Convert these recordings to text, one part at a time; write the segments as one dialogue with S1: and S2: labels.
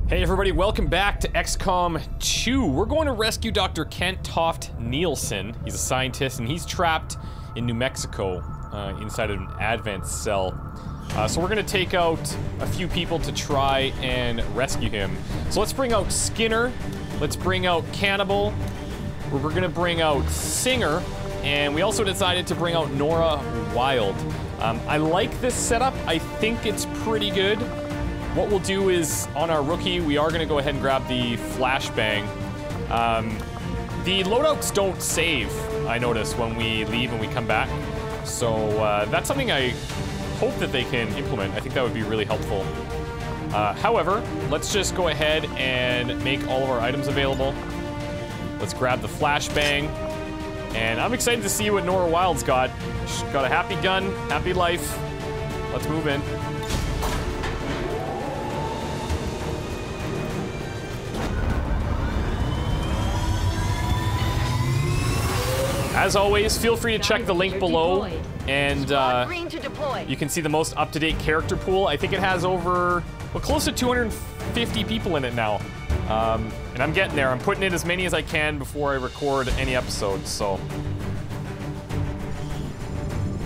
S1: Hey everybody, welcome back to XCOM 2. We're going to rescue Dr. Kent Toft Nielsen. He's a scientist and he's trapped in New Mexico inside of an Advent cell. So we're going to take out a few people to try and rescue him. So let's bring out Skinner, let's bring out Cannibal, we're going to bring out Singer, and we also decided to bring out Nora Wild. I like this setup, I think it's pretty good. What we'll do is, on our rookie, we are going to go ahead and grab the flashbang. The loadouts don't save, I notice, when we leave and we come back. So that's something I hope that they can implement. I think that would be really helpful. However, let's just go ahead and make all of our items available. Let's grab the flashbang. And I'm excited to see what Nora Wild's got. She's got a happy gun, happy life. Let's move in. As always, feel free to check the link below, and you can see the most up-to-date character pool. I think it has over, well, close to 250 people in it now. And I'm getting there. I'm putting in as many as I can before I record any episodes, so.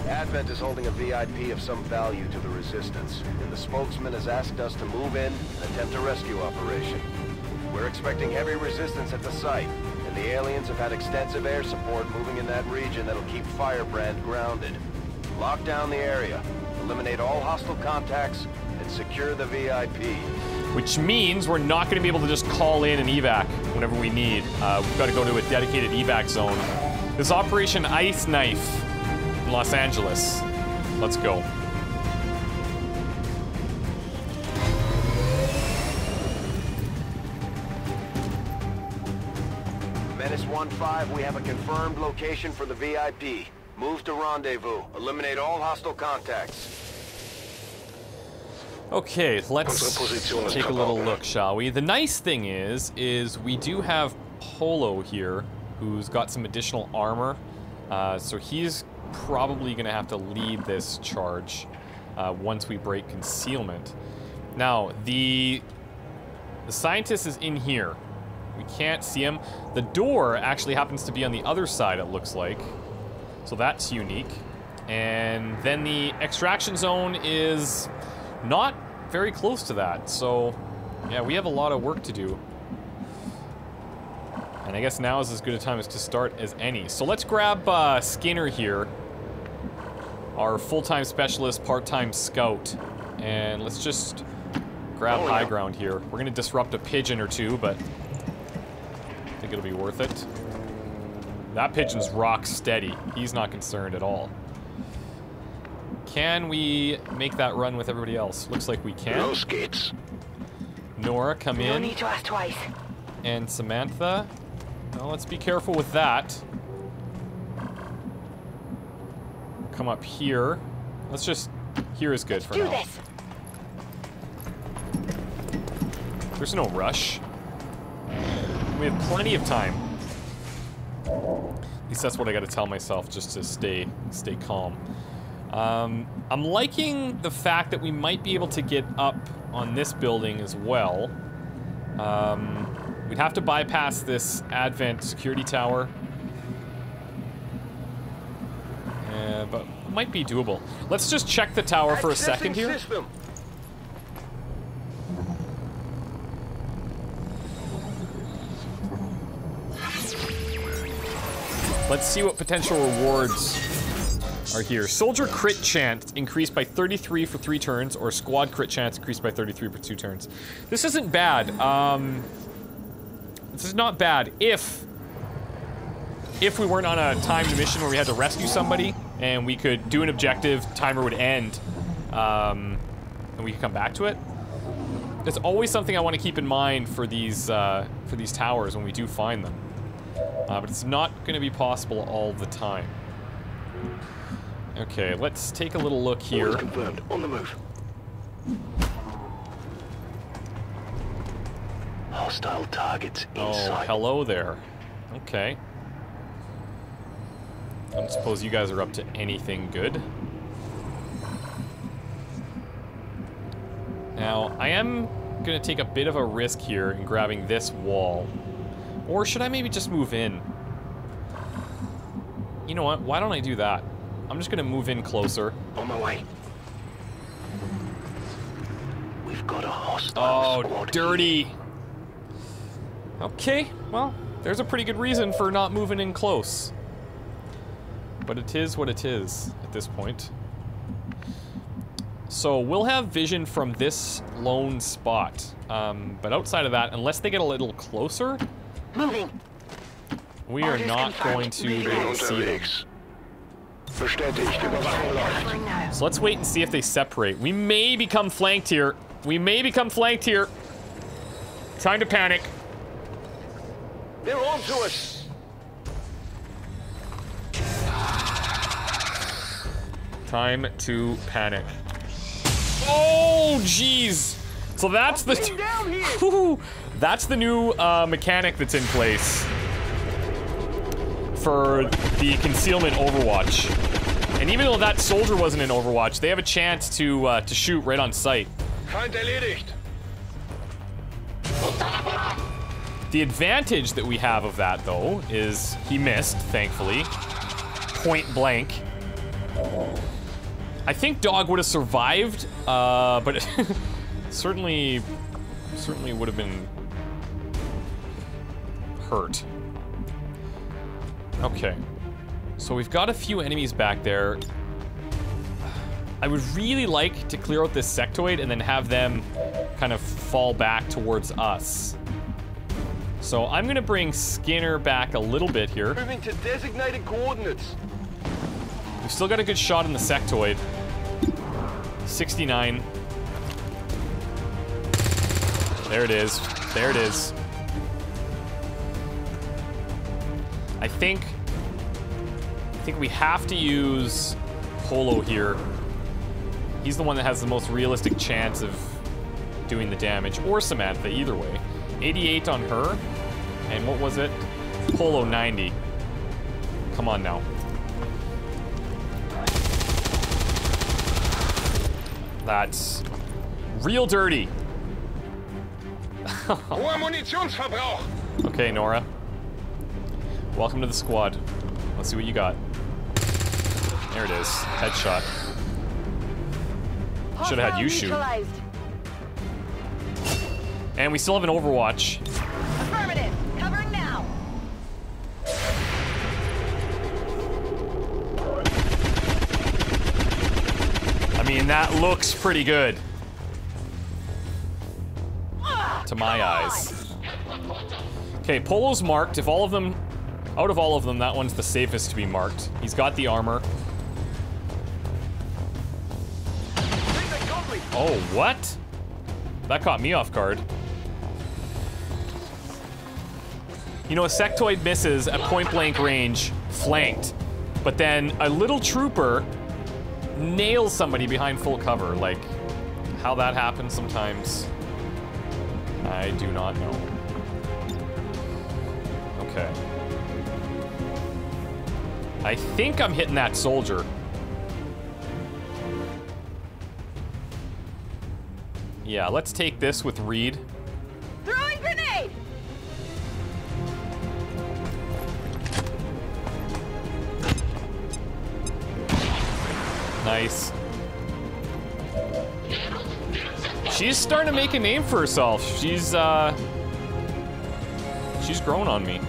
S2: Advent is holding a VIP of some value to the Resistance, and the spokesman has asked us to move in and attempt a rescue operation. We're expecting heavy resistance at the site. The aliens have had extensive air support moving in that region that'll keep Firebrand grounded. Lock down the area, eliminate all hostile contacts, and secure the VIP.
S1: Which means we're not going to be able to just call in an evac whenever we need. We've got to go to a dedicated evac zone. This is Operation Ice Knife in Los Angeles. Let's go.
S2: Menace 1-5, we have a confirmed location for the VIP. Move to rendezvous. Eliminate all hostile contacts.
S1: Okay, let's take a little look, shall we? The nice thing is we do have Polo here, who's got some additional armor. So he's probably going to have to lead this charge once we break concealment. Now, the scientist is in here. We can't see him. The door actually happens to be on the other side, it looks like. So that's unique. And then the extraction zone is not very close to that. So, yeah, we have a lot of work to do. And I guess now is as good a time as to start as any. So let's grab Skinner here, our full-time specialist, part-time scout. And let's just grab high ground here. We're going to disrupt a pigeon or two, but I think it'll be worth it. That pigeon's rock steady. He's not concerned at all. Can we make that run with everybody else? Looks like we can.
S2: No skates.
S1: Nora, come in.
S3: No need to ask twice.
S1: And Samantha. Well, let's be careful with that. Come up here. Let's just... Here is good for now.
S3: Let's do this.
S1: There's no rush. We have plenty of time. At least that's what I gotta tell myself, just to stay calm. I'm liking the fact that we might be able to get up on this building as well. We'd have to bypass this Advent security tower. But it might be doable. Let's just check the tower for a second here.
S2: System.
S1: Let's see what potential rewards are here. Soldier crit chance increased by 33 for 3 turns, or squad crit chance increased by 33 for 2 turns. This isn't bad. This is not bad if we weren't on a timed mission where we had to rescue somebody and we could do an objective, timer would end, and we could come back to it. It's always something I want to keep in mind for these towers when we do find them. But it's not going to be possible all the time. Okay, let's take a little look here.
S2: Orders confirmed. On the move. Hostile targets inside.
S1: Oh, hello there. Okay. I don't suppose you guys are up to anything good. Now, I am gonna take a bit of a risk here in grabbing this wall. Or should I maybe just move in? You know what? Why don't I do that? I'm just gonna move in closer.
S2: On my way. We've got a hostile squad
S1: dirty. Okay, well, there's a pretty good reason for not moving in close. But it is what it is at this point. So we'll have vision from this lone spot. But outside of that, unless they get a little closer,
S3: Moving.
S1: we are not going to be able to see them.
S2: Bestätigt, Überwachung läuft.
S3: Covering now.
S1: So let's wait and see if they separate. We may become flanked here. We may become flanked here. Time to panic.
S2: They're on to us.
S1: Time to panic. Oh, jeez. So that's the
S2: Down here.
S1: that's the new mechanic that's in place for the concealment Overwatch. And even though that soldier wasn't in Overwatch, they have a chance to shoot right on sight.
S2: Feind erledigt.
S1: The advantage that we have of that, though, is he missed, thankfully. Point blank. I think Dog would have survived, but it certainly would have been hurt. Okay. So we've got a few enemies back there. I would really like to clear out this sectoid and then have them kind of fall back towards us. So I'm gonna bring Skinner back a little bit here.
S2: Moving to designated coordinates.
S1: We've still got a good shot in the sectoid. 69. There it is. There it is. I think we have to use Polo here. He's the one that has the most realistic chance of doing the damage, or Samantha, either way. 88 on her, and what was it? Polo 90. Come on now. That's real dirty.
S2: Hoher Munitionsverbrauch.
S1: Okay, Nora. Welcome to the squad. Let's see what you got. There it is. Headshot. Should have had you shoot. And we still have an Overwatch.
S3: Affirmative. Covering now.
S1: I mean, that looks pretty good. To my eyes. Okay, Polo's marked. If all of them, out of all of them, that one's the safest to be marked. He's got the armor. Oh, what? That caught me off guard. You know, a sectoid misses at point-blank range, flanked, but then a little trooper nails somebody behind full cover. Like, how that happens sometimes, I do not know. Okay. I think I'm hitting that soldier. Yeah, let's take this with Reed.
S3: Throwing grenade.
S1: Nice. She's starting to make a name for herself. She's grown on me.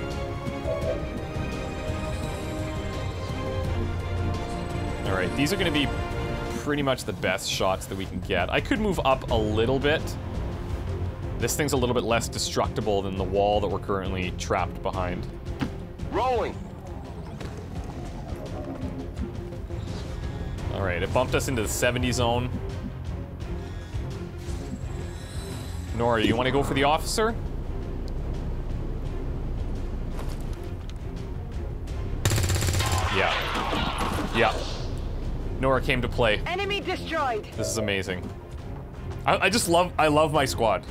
S1: All right, these are going to be pretty much the best shots that we can get. I could move up a little bit. This thing's a little bit less destructible than the wall that we're currently trapped behind.
S2: Rolling.
S1: All right, it bumped us into the 70 zone. Nora, you want to go for the officer? Yeah. Yeah. Nora came to play.
S3: Enemy destroyed.
S1: This is amazing. I love my squad.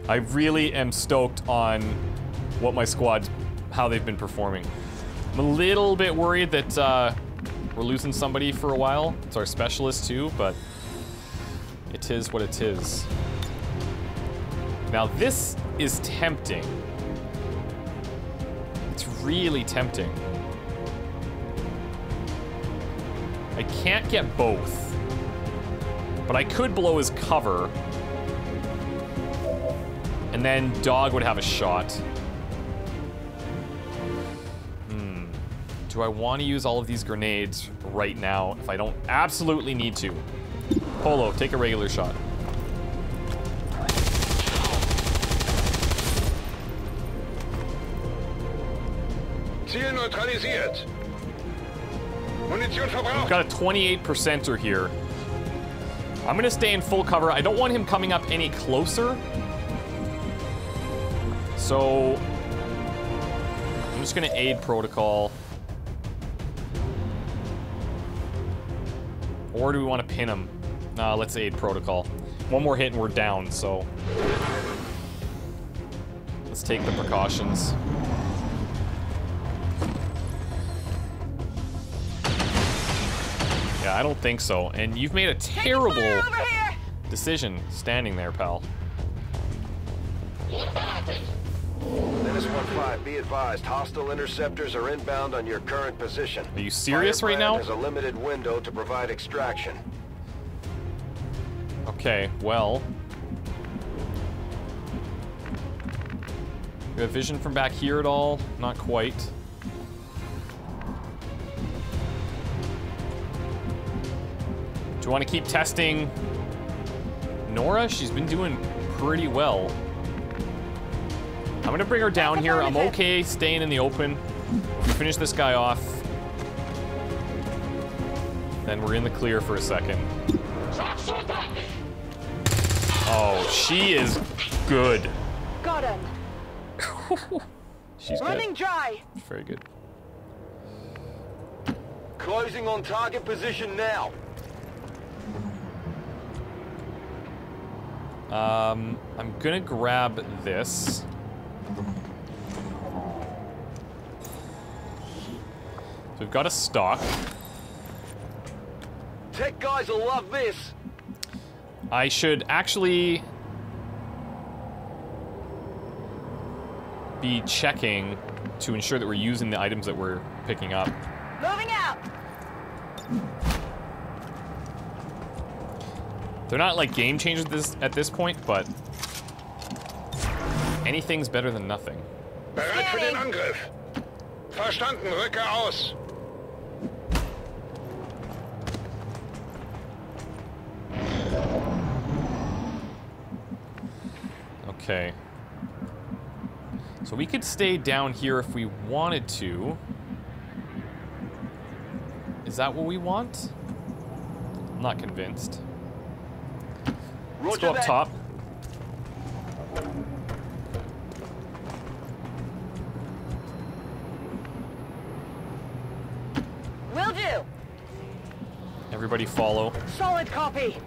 S1: I really am stoked on what my squad, how they've been performing. I'm a little bit worried that we're losing somebody for a while. It's our specialist too, but it is what it is. Now this is tempting. It's really tempting. I can't get both. But I could blow his cover. And then Dog would have a shot. Do I want to use all of these grenades right now if I don't absolutely need to? Polo, take a regular shot.
S4: Ziel neutralisiert. Munition verbraucht.
S1: We've got a 28%er here. I'm gonna stay in full cover. I don't want him coming up any closer. So I'm just gonna aid protocol. Or do we want to pin him? Nah, let's aid protocol. One more hit and we're down, so let's take the precautions. Yeah, I don't think so. And you've made a terrible decision standing there, pal.
S2: Menace 1-5, be advised, hostile interceptors are inbound on your current position.
S1: Are you serious right now?
S2: There's a limited window to provide extraction.
S1: Okay, well. You have vision from back here at all? Not quite. Do you want to keep testing Nora? She's been doing pretty well. I'm gonna bring her down here. I'm okay staying in the open. Finish this guy off. Then we're in the clear for a second. Oh, she is good.
S3: Got him.
S1: She's
S3: Running
S1: good.
S3: dry.
S1: Very good.
S2: Closing on target position now.
S1: I'm gonna grab this. So we've got a stock.
S2: Tech guys will love this.
S1: I should actually be checking to ensure that we're using the items that we're picking up.
S3: Moving out.
S1: They're not like game changers at this point, but anything's better than nothing.
S4: Bereit für den Angriff. Verstanden, rücke aus.
S1: Okay. So we could stay down here if we wanted to. Is that what we want? I'm not convinced. Let's go up top.
S3: Will do.
S1: Everybody follow.
S3: Solid copy.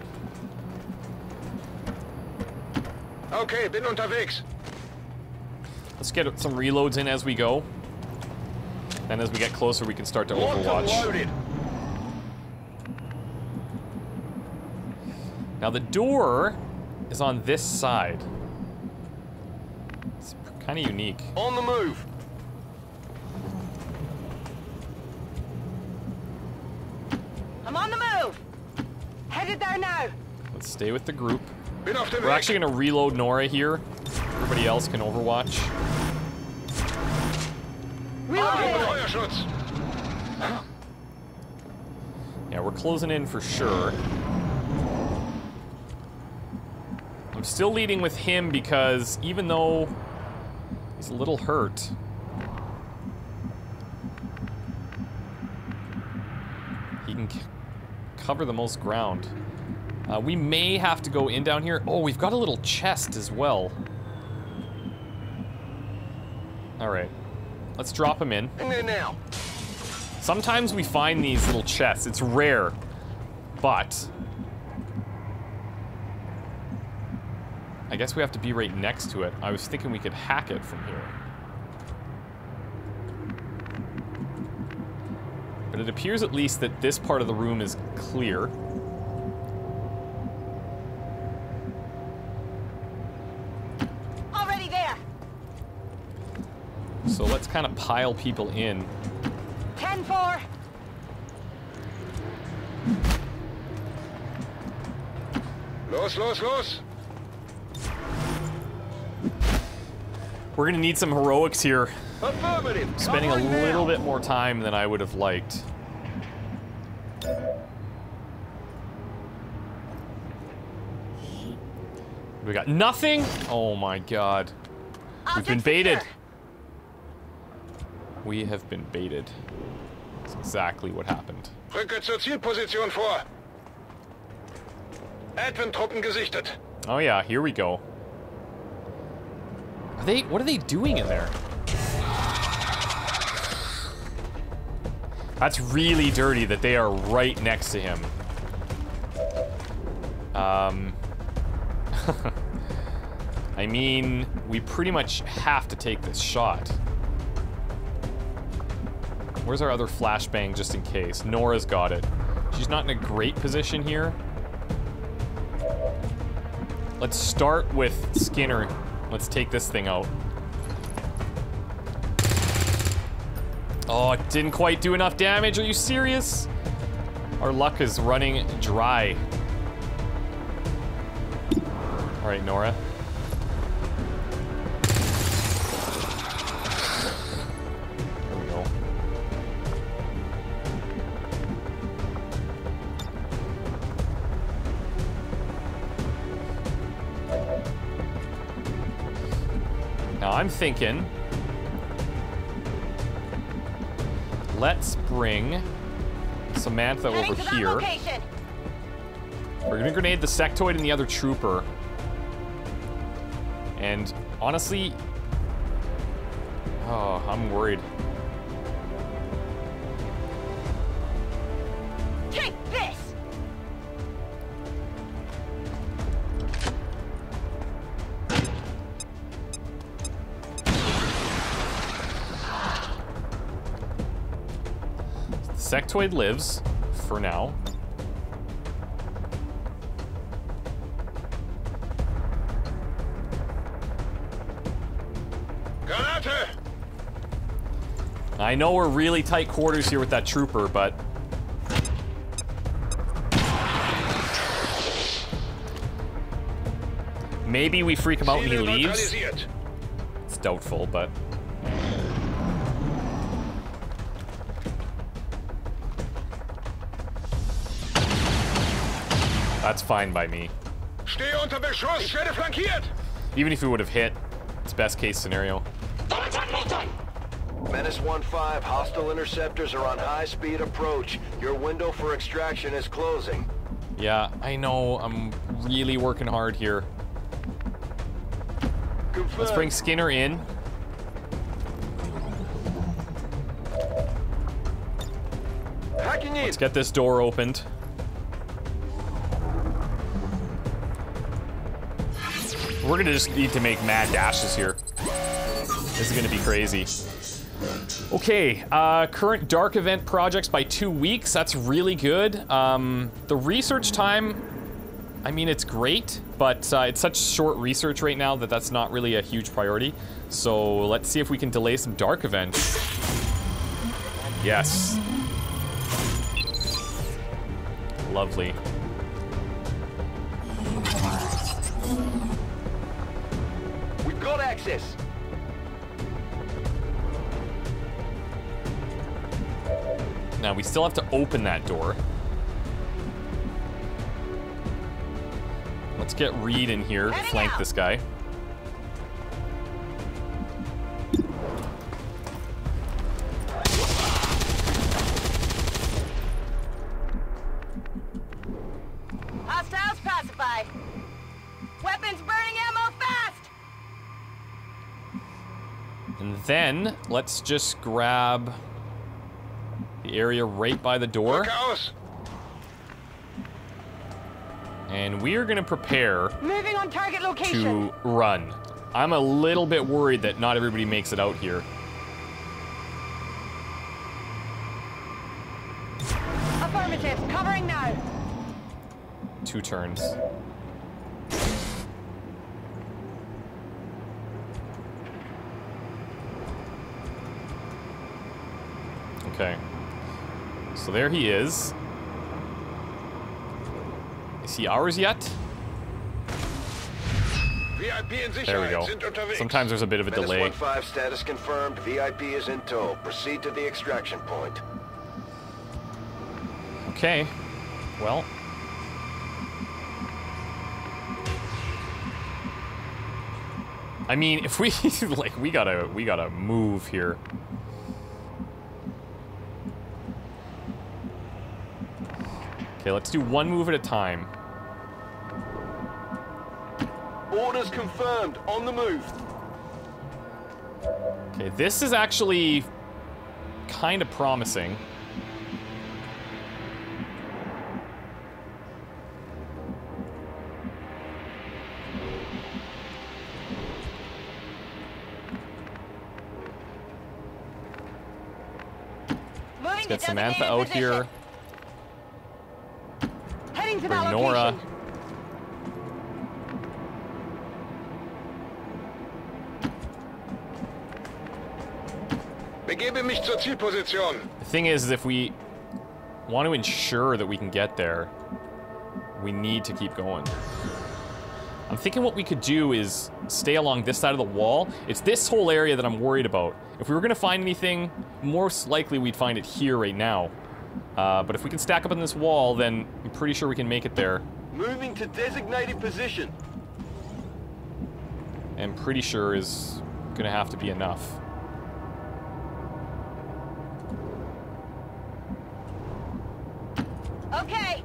S4: Okay, bin unterwegs.
S1: Let's get some reloads in as we go. Then as we get closer, we can start to
S2: Mortar
S1: overwatch.
S2: loaded.
S1: Now the door is on this side. It's kind of unique.
S2: On the move.
S3: I'm on the move. Headed there now.
S1: Let's stay with the group.
S4: Bin auf dem
S1: We're
S4: Weg.
S1: actually going to reload Nora here. Everybody else can overwatch.
S3: Reloading.
S4: Feuerschutz.
S1: Yeah, we're closing in for sure. I'm still leading with him because even though he's a little hurt, he can cover the most ground. We may have to go in down here. Oh, we've got a little chest as well. All right, let's drop him in.
S2: In there now.
S1: Sometimes we find these little chests. It's rare, but I guess we have to be right next to it. I was thinking we could hack it from here. But it appears at least that this part of the room is clear. kind of pile people in.
S3: 10-4.
S4: Los, los, los!
S1: We're gonna need some heroics here.
S2: Affirmative.
S1: Spending a
S2: Covering
S1: little
S2: now.
S1: bit more time than I would have liked. We got nothing? Oh my god. We've been baited. We have been baited. That's exactly what happened.
S4: Rücke zur Zielposition vor! Advent-Truppen gesichtet!
S1: Oh yeah, here we go. What are they doing in there? That's really dirty that they are right next to him. I mean, we pretty much have to take this shot. Where's our other flashbang just in case? Nora's got it. She's not in a great position here. Let's start with Skinner. Let's take this thing out. Oh, it didn't quite do enough damage. Are you serious? Our luck is running dry. All right, Nora. There we go. Now I'm thinking, let's bring Samantha over here. We're gonna grenade the sectoid and the other trooper. And honestly, oh, I'm worried.
S3: Take this!
S1: The sectoid lives for now.
S4: Granate!
S1: I know we're really tight quarters here with that trooper, but maybe we freak him out and he
S4: Ziele
S1: leaves.
S4: neutralisiert.
S1: It's doubtful, but that's fine by me.
S4: Stehe unter Beschuss! Ich werde flankiert!
S1: Even if we would have hit, it's best case scenario.
S2: Menace 1-5, hostile interceptors are on high-speed approach. Your window for extraction is closing.
S1: Yeah, I know. I'm really working hard here.
S2: Confirmed.
S1: Let's bring Skinner in.
S2: Hacking in.
S1: Let's get this door opened. We're gonna just need to make mad dashes here. This is gonna be crazy. Okay, current dark event projects by 2 weeks. That's really good. The research time, I mean, it's great, but it's such short research right now that that's not really a huge priority. So let's see if we can delay some dark events. Yes. Lovely.
S2: We've got access.
S1: Now we still have to open that door. Let's get Reed in here to flank this guy.
S3: Hostiles pacified. Weapons burning ammo fast!
S1: And then let's just grab the area right by the door.
S4: Rücke aus!
S1: And we are gonna prepare
S3: Moving on target location.
S1: to run. I'm a little bit worried that not everybody makes it out here.
S3: Affirmative. Covering now.
S1: 2 turns. Okay. So there he is. Is he ours yet? There we go. Sometimes there's a bit of a delay.
S2: Menace 1-5 status confirmed. VIP is in tow. Proceed to the extraction point.
S1: Okay. Well. I mean, if we like, we gotta move here. Okay, let's do one move at a time.
S2: Orders confirmed. On the move.
S1: Okay, this is actually kind of promising. Let's get Samantha out here.
S3: Heading to
S1: Bring
S3: that
S1: Nora.
S3: location.
S4: Begebe mich zur Zielposition.
S1: The thing is, if we want to ensure that we can get there, we need to keep going. I'm thinking what we could do is stay along this side of the wall. It's this whole area that I'm worried about. If we were gonna find anything, most likely we'd find it here right now. But if we can stack up on this wall, then I'm pretty sure we can make it there.
S2: Moving to designated position.
S1: And pretty sure is gonna have to be enough.
S3: Okay.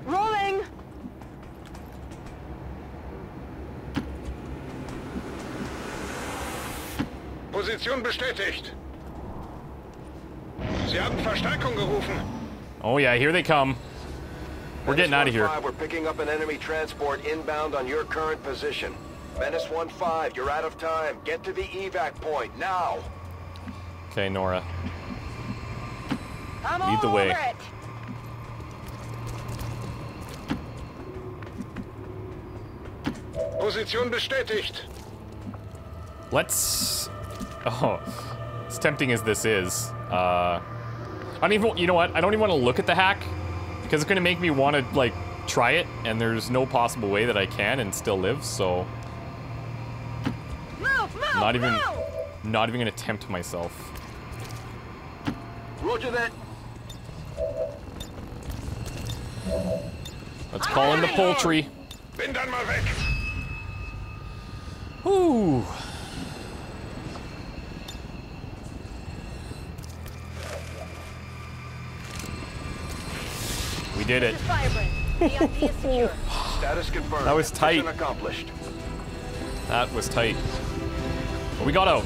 S3: Rolling.
S4: Position bestätigt. Sie haben Verstärkung gerufen.
S1: Oh yeah, here they come. We're getting out of here.
S2: We're picking up an enemy transport inbound on your current position. Menace 1-5, you're out of time. Get to the evac point now.
S1: Okay, Nora.
S3: I'm
S1: Lead the
S3: all
S1: way.
S3: over it.
S4: Position bestätigt.
S1: Let's... Oh, as tempting as this is, I don't even... You know what? I don't even want to look at the hack, because it's going to make me want to, like, try it, and there's no possible way that I can and still live, so...
S3: Move, move,
S1: Not even
S3: move.
S1: going to tempt myself.
S2: Roger that.
S1: Let's call in the poultry.
S4: Bin dann mal weg.
S1: Ooh. We did it.
S3: Vibrant. VIP is secure.
S2: Status confirmed.
S1: That was tight.
S2: Mission accomplished.
S1: That was tight. But we got out.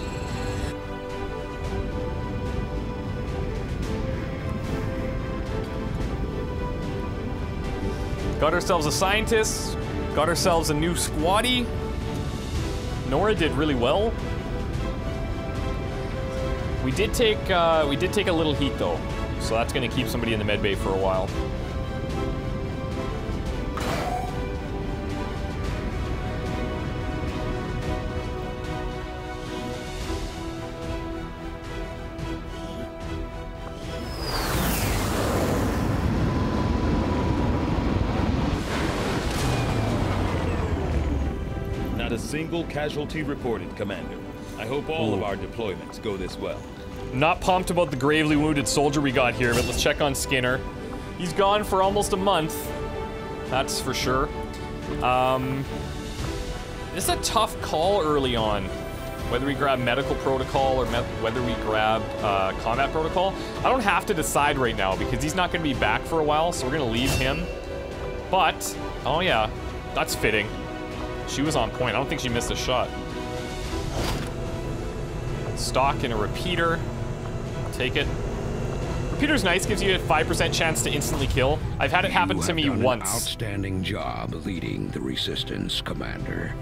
S1: Got ourselves a scientist. Got ourselves a new squatty. Nora did really well. We did take a little heat though, so that's gonna keep somebody in the med bay for a while.
S5: Not a single casualty reported, Commander. I hope all of our deployments go this well.
S1: Not pumped about the gravely wounded soldier we got here, but let's check on Skinner. He's gone for almost a month. That's for sure. This is a tough call early on. Whether we grab medical protocol or whether we grab combat protocol. I don't have to decide right now because he's not going to be back for a while, so we're going to leave him. But, oh yeah, that's fitting. She was on point. I don't think she missed a shot. Stock and a repeater. I'll take it. Repeater's nice, gives you a 5% chance to instantly kill. I've had it happen to me once.
S6: An outstanding job leading the resistance, Commander.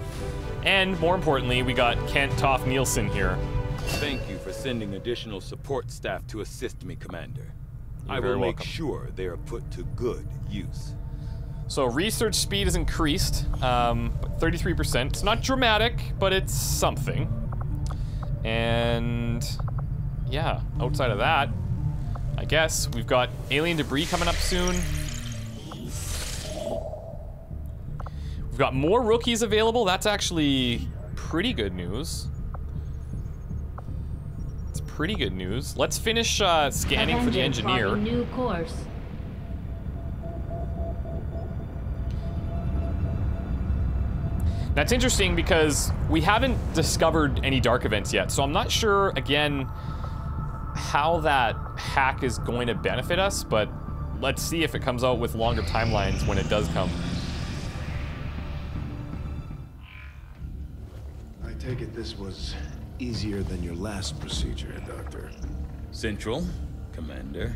S1: And more importantly, we got Kent Toff Nielsen here.
S5: Thank you for sending additional support staff to assist me, Commander.
S1: You're
S5: I
S1: very
S5: will make
S1: welcome.
S5: sure they are put to good use.
S1: So research speed is increased, 33%. It's not dramatic, but it's something. And yeah, outside of that, I guess we've got alien debris coming up soon. We've got more rookies available. That's actually pretty good news. It's pretty good news. Let's finish scanning for the engineer.
S7: New course.
S1: That's interesting because we haven't discovered any dark events yet, so I'm not sure, again, how that hack is going to benefit us, but let's see if it comes out with longer timelines when it does come.
S8: I take it this was easier than your last procedure, Doctor.
S5: Central, Commander.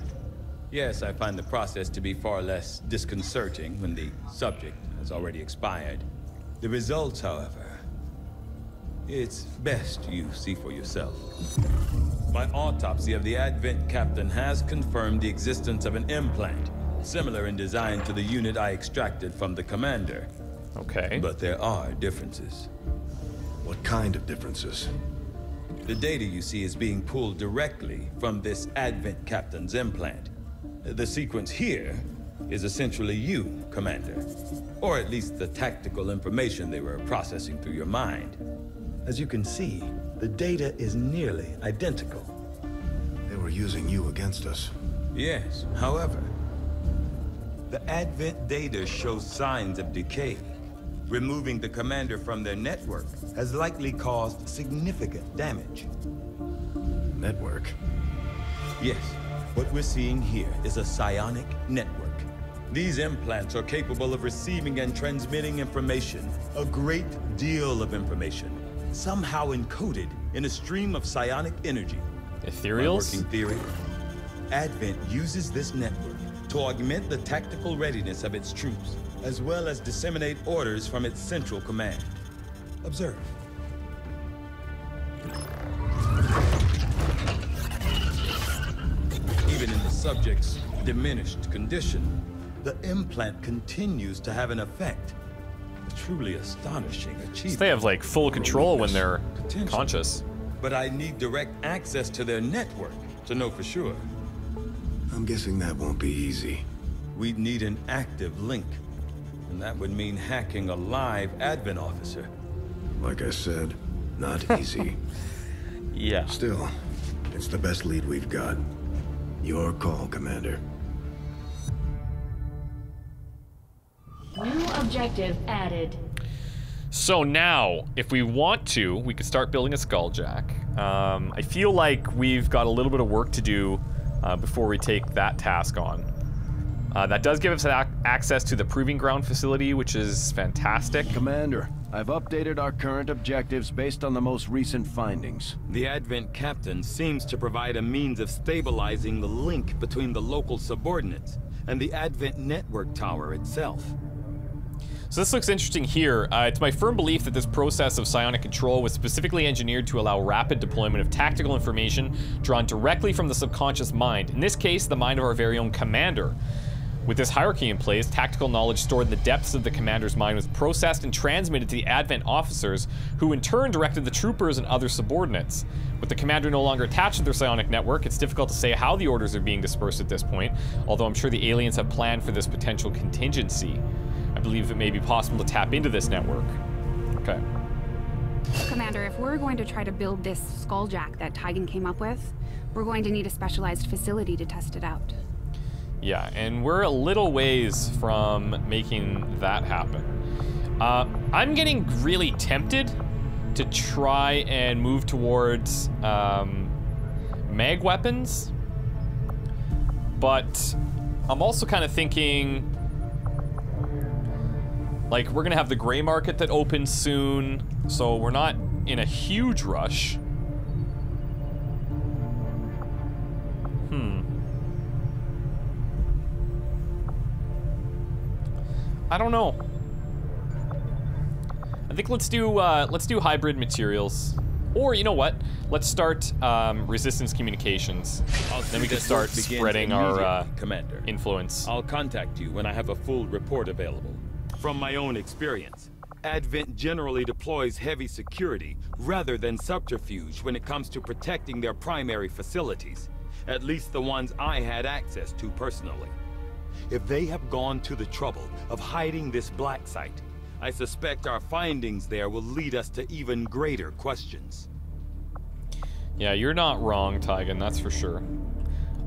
S5: Yes, I find the process to be far less disconcerting when the subject has already expired. The results, however, it's best you see for yourself. My autopsy of the Advent captain has confirmed the existence of an implant, similar in design to the unit I extracted from the commander.
S1: Okay.
S5: But there are differences.
S8: What kind of differences?
S5: The data you see is being pulled directly from this Advent captain's implant. The sequence here is essentially you, Commander. Or at least the tactical information they were processing through your mind.
S8: As you can see, the data is nearly identical. They were using you against us.
S5: Yes, however, the Advent data shows signs of decay. Removing the commander from their network has likely caused significant damage.
S8: Network?
S5: Yes, what we're seeing here is a psionic network. These implants are capable of receiving and transmitting information, a great deal of information, somehow encoded in a stream of psionic energy.
S1: Ethereals?
S5: My working theory, Advent uses this network to augment the tactical readiness of its troops, as well as disseminate orders from its central command. Observe. Even in the subject's diminished condition, the implant continues to have an effect. A truly astonishing achievement.
S1: So they have like full control when they're
S5: Potential.
S1: conscious.
S5: But I need direct access to their network to know for sure.
S8: I'm guessing that won't be easy.
S5: We'd need an active link. And that would mean hacking a live Advent officer.
S8: Like I said, not easy.
S1: Yeah.
S8: Still, it's the best lead we've got. Your call, Commander.
S7: New objective added.
S1: So now, if we want to, we could start building a skulljack. I feel like we've got a little bit of work to do before we take that task on. That does give us access to the Proving Ground facility, which is fantastic.
S9: Commander, I've updated our current objectives based on the most recent findings.
S5: The Advent captain seems to provide a means of stabilizing the link between the local subordinates and the Advent network tower itself.
S1: So this looks interesting here. It's my firm belief that this process of psionic control was specifically engineered to allow rapid deployment of tactical information drawn directly from the subconscious mind. In this case, the mind of our very own commander. With this hierarchy in place, tactical knowledge stored in the depths of the commander's mind was processed and transmitted to the Advent officers, who in turn directed the troopers and other subordinates. With the commander no longer attached to their psionic network, it's difficult to say how the orders are being dispersed at this point, although I'm sure the aliens have planned for this potential contingency. I believe it may be possible to tap into this network. Okay.
S10: Commander, if we're going to try to build this skulljack that Tygan came up with, we're going to need a specialized facility to test it out.
S1: Yeah, and we're a little ways from making that happen. I'm getting really tempted to try and move towards mag weapons, but I'm also kind of thinking, like, we're gonna have the gray market that opens soon, so we're not in a huge rush. I don't know. I think let's do hybrid materials. Or, you know what? Let's start resistance communications. Then we can start spreading our
S5: Commander.
S1: influence.
S5: I'll contact you when I have a full report available. From my own experience, Advent generally deploys heavy security rather than subterfuge when it comes to protecting their primary facilities. At least the ones I had access to personally. If they have gone to the trouble of hiding this black site, I suspect our findings there will lead us to even greater questions.
S1: Yeah, you're not wrong, Tygan, that's for sure.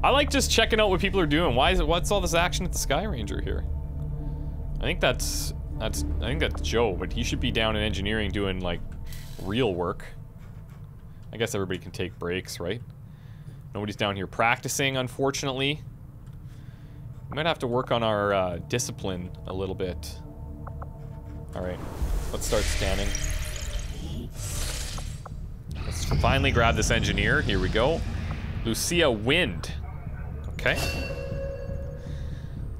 S1: I like just checking out what people are doing. What's all this action at the Sky Ranger here? I think that's Joe, but he should be down in engineering doing like real work. I guess everybody can take breaks, right? Nobody's down here practicing, unfortunately. We might have to work on our discipline a little bit. Alright, let's start scanning. Let's finally grab this engineer. Here we go. Lucia Wind. Okay.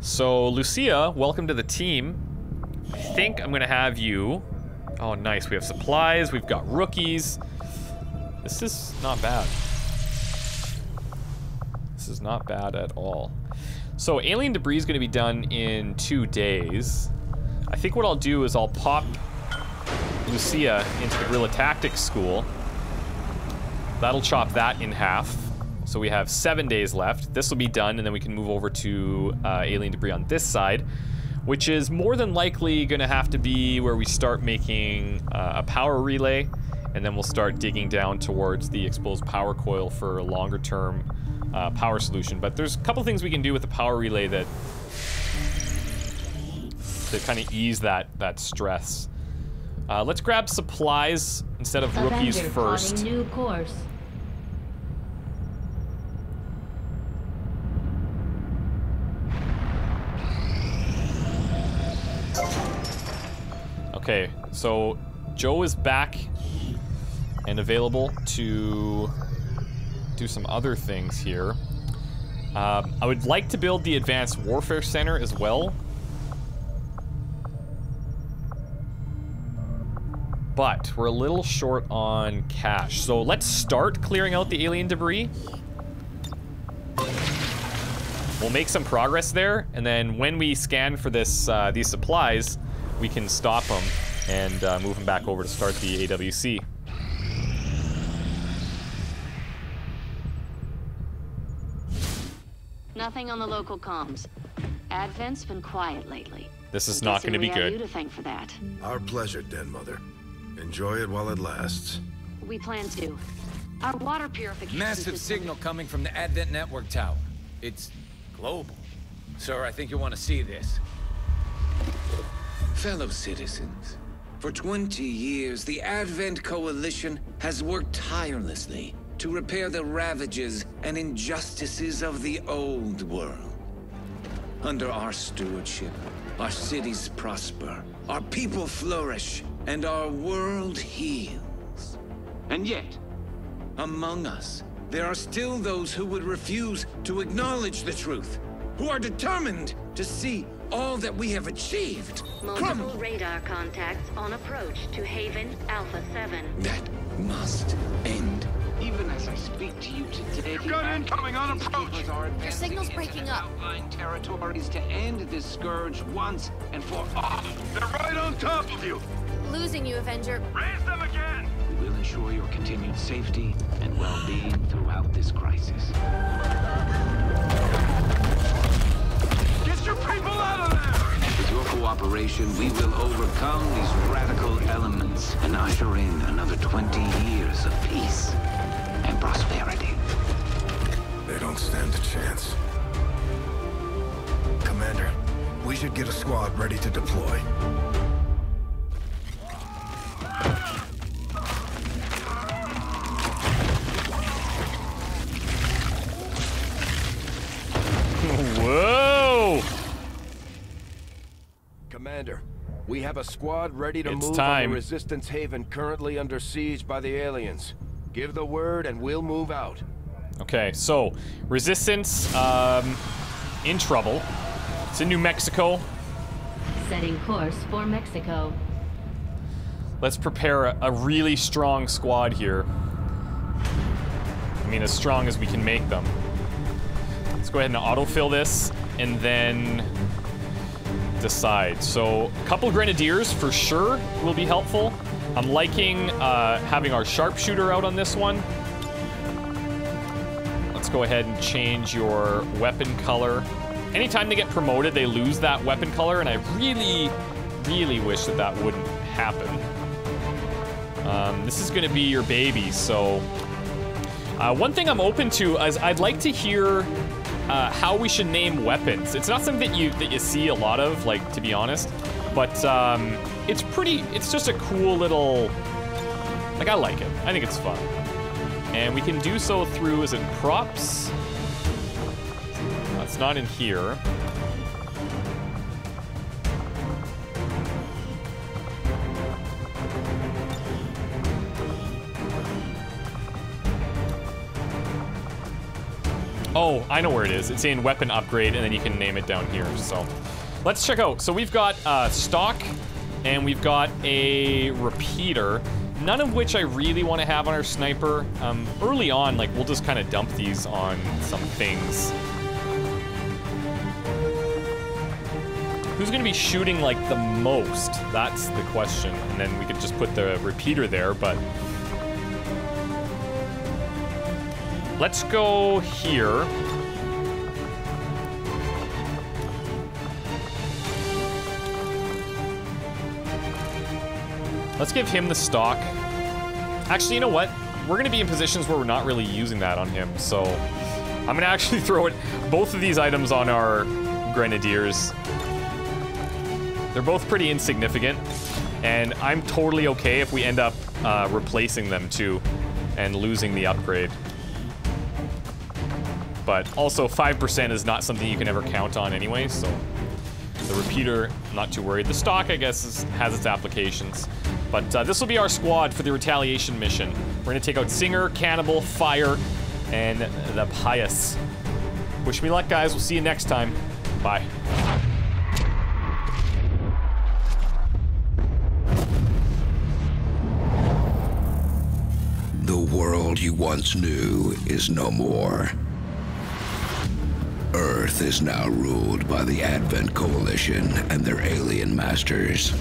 S1: So, Lucia, welcome to the team. I think I'm gonna have you... Oh, nice. We have supplies. We've got rookies. This is not bad. This is not bad at all. So, alien debris is gonna be done in 2 days. I think what I'll do is I'll pop Lucia into the Guerrilla Tactics School. That'll chop that in half. So we have 7 days left. This will be done, and then we can move over to alien debris on this side, which is more than likely going to have to be where we start making a power relay, and then we'll start digging down towards the exposed power coil for a longer-term power solution. But there's a couple things we can do with the power relay that kind of ease that stress. Let's grab supplies instead of rookies first.
S7: New course.
S1: Okay, so Joe is back and available to do some other things here. I would like to build the Advanced Warfare Center as well. But we're a little short on cash. So let's start clearing out the alien debris. We'll make some progress there, and then when we scan for this these supplies, we can stop them and move them back over to start the AWC.
S11: Nothing on the local comms. Advent's been quiet lately.
S1: This is not going to be good.
S11: You to thank for that.
S8: Our pleasure, Den Mother. Enjoy it while it lasts.
S11: We plan to. Our water purification
S12: Massive signal coming from the Advent network tower. It's global. Sir, I think you want to see this.
S6: Fellow citizens, for 20 years, the Advent Coalition has worked tirelessly to repair the ravages and injustices of the old world. Under our stewardship, our cities prosper, our people flourish, and our world heals. And yet, among us, there are still those who would refuse to acknowledge the truth, who are determined to see all that we have achieved
S11: Multiple radar contacts on approach to Haven Alpha 7.
S6: That must end.
S13: Even as I speak to you today,
S4: got incoming on approach.
S11: Your signal's breaking up.
S13: Outlying territories to end this scourge once and for all.
S4: They're right on top of you.
S11: Losing you, Avenger.
S4: Raise them again.
S13: We will ensure your continued safety and well-being throughout this crisis.
S4: Get your people out of there!
S13: With your cooperation, we will overcome these radical elements and usher in another 20 years of peace and prosperity.
S8: They don't stand a chance. Commander, we should get a squad ready to deploy.
S1: Whoa!
S14: Commander, we have a squad ready to move
S1: time.
S14: on the Resistance Haven currently under siege by the aliens. Give the word and we'll move out.
S1: Okay, so Resistance in trouble. It's in New Mexico.
S7: Setting course for Mexico.
S1: Let's prepare a really strong squad here. I mean, as strong as we can make them. Let's go ahead and autofill this, and then decide. So, a couple grenadiers for sure will be helpful. I'm liking having our sharpshooter out on this one. Let's go ahead and change your weapon color. Anytime they get promoted, they lose that weapon color, and I really, really wish that that wouldn't happen. This is going to be your baby, so... one thing I'm open to is I'd like to hear how we should name weapons. It's not something that you see a lot of, like, to be honest, but it's just a cool little... Like, I like it. I think it's fun. And we can do so through, is it props? It's not in here. Oh, I know where it is. It's in weapon upgrade, and then you can name it down here. So let's check out. So we've got stock, and we've got a repeater, none of which I really want to have on our sniper. Early on, like, we'll just kind of dump these on some things. Who's going to be shooting, like, the most? That's the question. And then we could just put the repeater there, but... Let's go here. Let's give him the stock. Actually, you know what? We're going to be in positions where we're not really using that on him, so I'm going to actually throw both of these items on our grenadiers. They're both pretty insignificant, and I'm totally okay if we end up replacing them too and losing the upgrade. But also 5% is not something you can ever count on anyway, so the repeater, not too worried. The stock, I guess, has its applications. But this will be our squad for the retaliation mission. We're going to take out Singer, Cannibal, Fire, and the Pious. Wish me luck, guys. We'll see you next time. Bye.
S15: The world you once knew is no more. Earth is now ruled by the Advent Coalition and their alien masters.